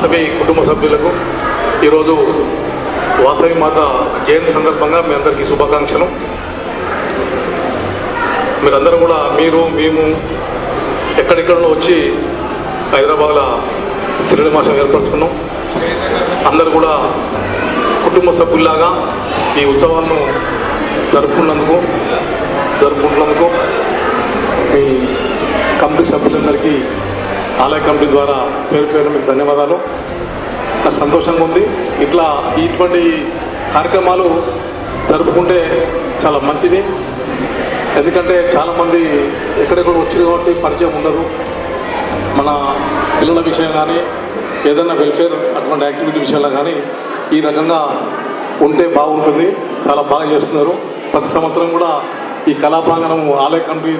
వాసవి కుటుంబ సభ్యులకు ఈరోజు వాసవి మాత జయంతి సందర్భంగా మీ అందరికీ శుభాకాంక్షలు. మీరందరూ కూడా మేము ఎక్కడెక్కడో వచ్చి హైదరాబాద్లో తిరుడి మాసం ఏర్పరచుకున్నాం. అందరూ కూడా కుటుంబ సభ్యుల్లాగా ఈ ఉత్సవాలను జరుపుకుంటున్నందుకు మీ కమిటీ సభ్యులందరికీ ఆలయ కమిటీ ద్వారా పేరు మీకు ధన్యవాదాలు. నాకు సంతోషంగా ఉంది. ఇటువంటి కార్యక్రమాలు జరుపుకుంటే చాలా మంచిది. ఎందుకంటే చాలామంది ఎక్కడెక్కడ వచ్చారు కాబట్టి పరిచయం ఉండదు. మన పిల్లల విషయం కానీ ఏదైనా వెల్ఫేర్ అటువంటి యాక్టివిటీ విషయాల్లో కానీ ఈ రకంగా ఉంటే బాగుంటుంది. చాలా బాగా చేస్తున్నారు. ప్రతి సంవత్సరం కూడా ఈ కళా ప్రాంగణం ఆలయ కమిటీ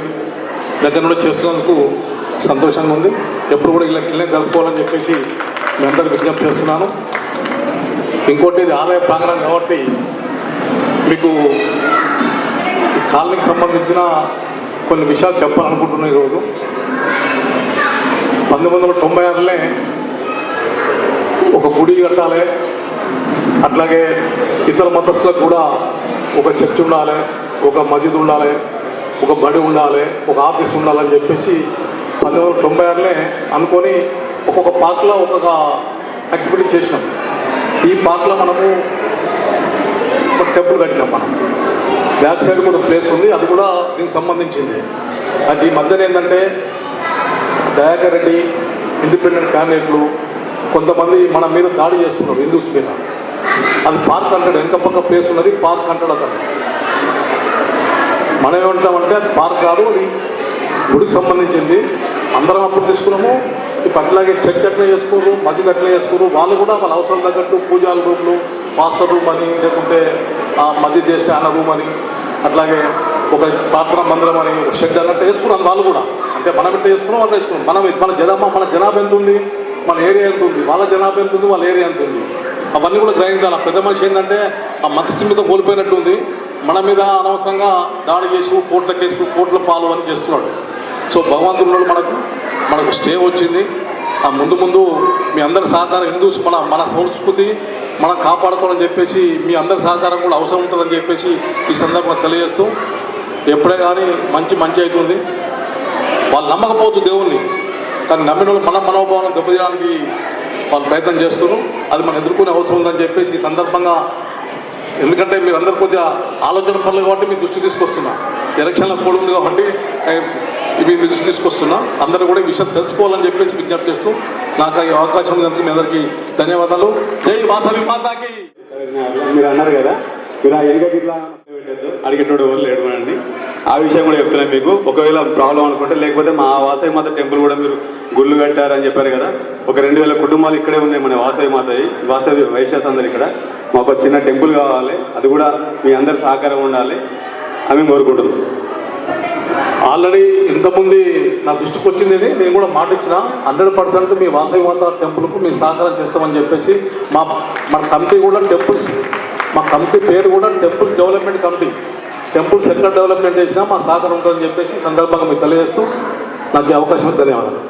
దగ్గర నుండి చేస్తున్నందుకు సంతోషంగా ఉంది. ఎప్పుడు కూడా ఇళ్ళే జరుపుకోవాలని చెప్పేసి మీ అందరికీ విజ్ఞప్తి చేస్తున్నాను. ఇంకోటి ఇది ఆలయ ప్రాంగణం కాబట్టి మీకు ఈ కాలనీకి సంబంధించిన కొన్ని విషయాలు చెప్పాలనుకుంటున్నాను. ఈరోజు 1996లో ఒక గుడి కట్టాలి, అట్లాగే ఇతర మతస్థులకు కూడా ఒక చర్చ్ ఉండాలి, ఒక మసీద్ ఉండాలి, ఒక బడి ఉండాలి, ఒక ఆఫీస్ ఉండాలని చెప్పేసి 1996లో అనుకొని ఒక్కొక్క పార్క్లో ఒక్కొక్క యాక్టివిటీ చేసినాం. ఈ పార్క్లో మనము ఒక టెంపుల్ కట్టినాం. మనం బ్యాక్ సైడ్ కూడా ప్లేస్ ఉంది, అది కూడా దీనికి సంబంధించింది. అది ఈ మధ్యన ఏంటంటే దయాకర్ రెడ్డి ఇండిపెండెంట్ క్యాండిడేట్లు కొంతమంది మన మీద దాడి చేస్తున్నారు, హిందూస్ మీద. అది పార్క్ అంటాడు, వెనక పక్క ప్లేస్ ఉన్నది పార్క్ అంటాడు. అతను మనం ఏమంటామంటే అది పార్క్ కాదు, అది గుడికి సంబంధించింది. అందరం అప్పుడు తీసుకున్నాము. ఇప్పుడు అట్లాగే చర్చ్ అట్లా చేసుకోరు, మసీద్ అట్లా చేసుకోరు. వాళ్ళు కూడా వాళ్ళ అవసరం తగ్గట్టు పూజాల రూమ్లు, ఫాస్టర్ రూమ్ అని, లేకుంటే మసీద్ చేస్తే అన్న రూమ్ అని, అట్లాగే ఒక ప్రార్థన మందిరం అని, షెడ్ అన్నట్టు వేసుకున్నాం. వాళ్ళు కూడా అంటే మనం ఎట్లా వేసుకున్నాం అట్లా వేసుకున్నాం. మన జనాభా ఎంత ఉంది, మన ఏరియా ఎంత ఉంది, వాళ్ళ జనాభా ఎంత ఉంది, వాళ్ళ ఏరియా ఎంత ఉంది, అవన్నీ కూడా గ్రహించాలి. ఆ పెద్ద మనిషి ఏంటంటే ఆ మతస్థిమితం కోల్పోయినట్టు ఉంది. మన మీద అనవసరంగా దాడి చేసి కోర్టుల కేసు, కోర్టుల పాలు అని చేస్తున్నాడు. సో భగవంతుడు మనకు స్టే వచ్చింది. ఆ ముందు మీ అందరి సహకారం, హిందూస్ మన సంస్కృతి మనం కాపాడుకోవాలని చెప్పేసి మీ అందరి సహకారం కూడా అవసరం ఉంటుందని చెప్పేసి ఈ సందర్భంగా తెలియజేస్తూ, ఎప్పుడే కానీ మంచి అవుతుంది. వాళ్ళు నమ్మకపోవచ్చు దేవుణ్ణి, కానీ నమ్మిన వాళ్ళు మన మనోభావం దెబ్బతీయడానికి వాళ్ళు ప్రయత్నం చేస్తున్నారు. అది మనం ఎదుర్కొనే అవసరం ఉందని చెప్పేసి ఈ సందర్భంగా, ఎందుకంటే మీరు అందరు కొద్దిగా ఆలోచన పనులు కాబట్టి మీ దృష్టి తీసుకొస్తున్నా. ఎలక్షన్లో కూడా ఉంది కాబట్టి ఇవి మీ దృష్టి తీసుకొస్తున్నా. అందరూ కూడా ఈ విషయం తెలుసుకోవాలని చెప్పేసి విజ్ఞప్తి చేస్తూ నాకు ఈ అవకాశం ఉన్నందుకు మీ అందరికీ ధన్యవాదాలు. జై వాసవి మాతాకి. మీరు అన్నారు కదా, మీరు ఆ ఎలుక ఇట్లా అడిగేటోడు వాళ్ళు ఏడవండి. ఆ విషయం కూడా చెప్తున్నాను మీకు. ఒకవేళ ప్రాబ్లం అనుకుంటే, లేకపోతే మా వాసవి మాత టెంపుల్ కూడా మీరు గుళ్ళు కట్టారని చెప్పారు కదా, ఒక 2000 కుటుంబాలు ఇక్కడే ఉన్నాయి మన వాసవి మాతవి, వాసవి వైశ్యాస్ అందరు ఇక్కడ. మాకు చిన్న టెంపుల్ కావాలి, అది కూడా మీ అందరి సహకారం ఉండాలి అని కోరుకుంటున్నాం. ఆల్రెడీ ఇంతకుముందు నా దృష్టికి వచ్చింది, నేను కూడా మాట ఇచ్చిన 100% మీ వాసవి మాత టెంపుల్కు మేము సహకారం చేస్తామని చెప్పేసి. మన కమిటీ కూడా టెంపుల్స్, మా కమిటీ పేరు కూడా temple development committee, temple sector development చేసినా మా సహకారం ఉంటుందని చెప్పేసి సందర్భంగా మీకు తెలియజేస్తూ నాకు ఈ అవకాశం ధన్యవాదాలు.